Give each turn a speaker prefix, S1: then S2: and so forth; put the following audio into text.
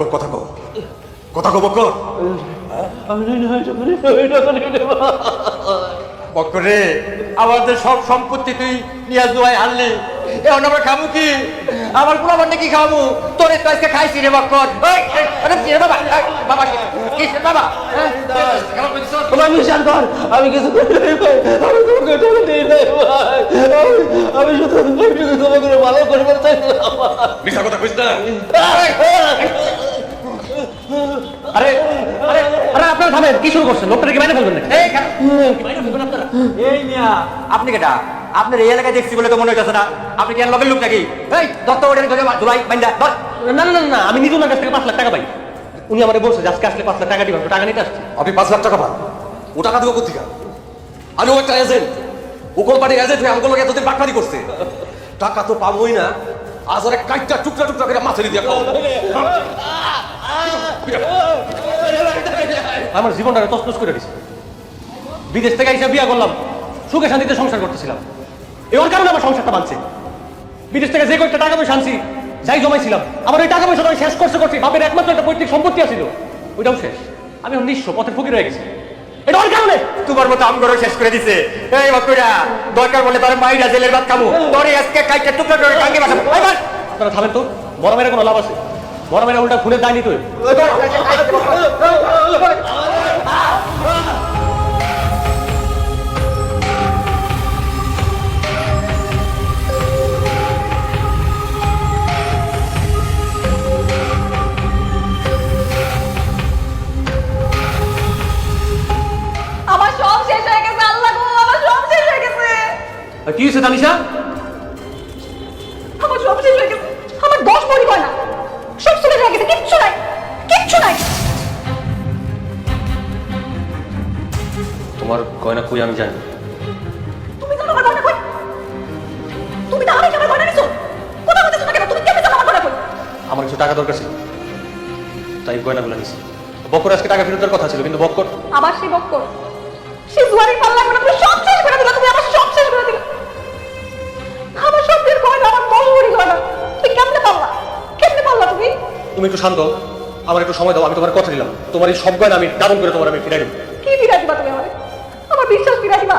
S1: বক্কর কথা কো, কথা কো বক্কর। বক্কর রে, আমাদের সব সম্পত্তি তুই নিয়ে জুয়াই আনলি, এখন আমরা খাবো কি? আমার পুরো বান্ডে কি খাবো? তোরে তো আজকে খাইছি রে বক্কর। বাবা বাবা কি বাবা?
S2: আমি শান্ত হন, আমি কিছু আমি তোমাকে টাকা দিই নাই ভাই, আমি শুধু তোমাকে ভালো করবার চাইছিলাম।
S1: মিথ্যা কথা কইছ না।
S2: আরে আরে আরে আপনারা থামেন, কি শুরু করছেন? লোকটাকে মাইনে ফেলবেন না?
S1: এই মাইনা ফেলবেন আপনারা? এই মিয়া, আপনি কেটা? আপনার এই এলাকায় দেখছি বলে তো মনে হইতেছে না আপনি কি লগের লোক নাকি? এই দত্ত ওড়ে ধরে জুলাই বাইন্দা ধর।
S2: না না না না, আমি নিজে ওনার কাছ থেকে 5 লাখ টাকা পাই। উনি আমাকে বলছে যে আজকে আসলে 5 লাখ টাকা দিবেন, তো টাকা নিতে আসছি।
S1: আপনি 5 লাখ টাকা পান, ও টাকা দিব কোথেকে? আমি ও একটা এজেন্ট, ও কোম্পানির এজেন্ট হয়ে আমগুলোকে এতদিন বাটপারি করছে। টাকা তো পাবোই না, আজ ওরে কাইটা টুকরা টুকরা করে মাথায় দিয়ে খাও।
S2: আমার জীবনটা তছনছ করে দিছে। বিদেশ থেকে এসে বিয়ে করলাম, সুখে শান্তিতে সংসার করতেছিলাম। এর কারণে আমার সংসারটা বাঁচছে। বিদেশ থেকে যে কয়েকটা টাকা পয়সা আনছি, যাই জমাইছিলাম, আমার ওই টাকা পয়সা শেষ করতে বাপের একমাত্র একটা পৈতৃক সম্পত্তি আছিল, ওইটাও শেষ। আমি এখন নিঃস্ব, পথের ফকির হয়ে গেছি। এটা ওর কারণে।
S1: তোমার মতো আমগরও শেষ করে দিছে। এই বকুড়া, দরকার বলে তোর মাইরা জেলের ভাত খাবো, তোরে আজকে কাইটা টুকরা টুকরা টাঙ্গে বাসাবো।
S2: আপনারা থামেন তো, বড় মেয়েরা কোনো লাভ আছে? বড় মেয়েরা উল্টা খুনের দায় নিতে হবে।
S3: আমার সব শেষ হয়ে গেছে, আল্লাহ গো, আমার সব শেষ হয়ে গেছে।
S2: কি হয়েছে তানিশা?
S3: আমার সব শেষ হয়ে গেছে, আমার 10 ভরি গয়না সব চলে হয়ে গেছে, কিচ্ছু নাই, কিচ্ছু নাই।
S2: তোমার গয়না কই আমি জানি।
S3: তুমি জানো আমার গয়না কই? তুমি তো আমি আমার গয়না নিছো, কোথা হইতেছ না কেন? তুমি কেমনে জানো আমার গয়না কই?
S2: আমার কিছু টাকা দরকার ছিল, তাই গয়নাগুলো নিছি। বক্কর আজকে টাকা ফেরত দেওয়ার কথা ছিল, কিন্তু বক্কর
S3: আবার সেই বক্কর, সেই জুয়ারি পাল্লা করে তুমি সব শেষ করে দিলা, তুমি আমার সব শেষ করে দিলা। আমার স্বপ্নের গয়না, আমার 10 ভরি গয়না তুমি কেমনে পারলা? কেমনে পারলা তুমি?
S2: তুমি একটু শান্ত হও, আমার একটু সময় দাও। আমি তোমার কথা দিলাম, তোমার এই সব গয়না আমি দারুণ করে তোমার আমি ফিরাই দেবো।
S3: কি ফিরা দিবা তুমি আমারে? আমার বিশ্বাস ফিরা দিবা?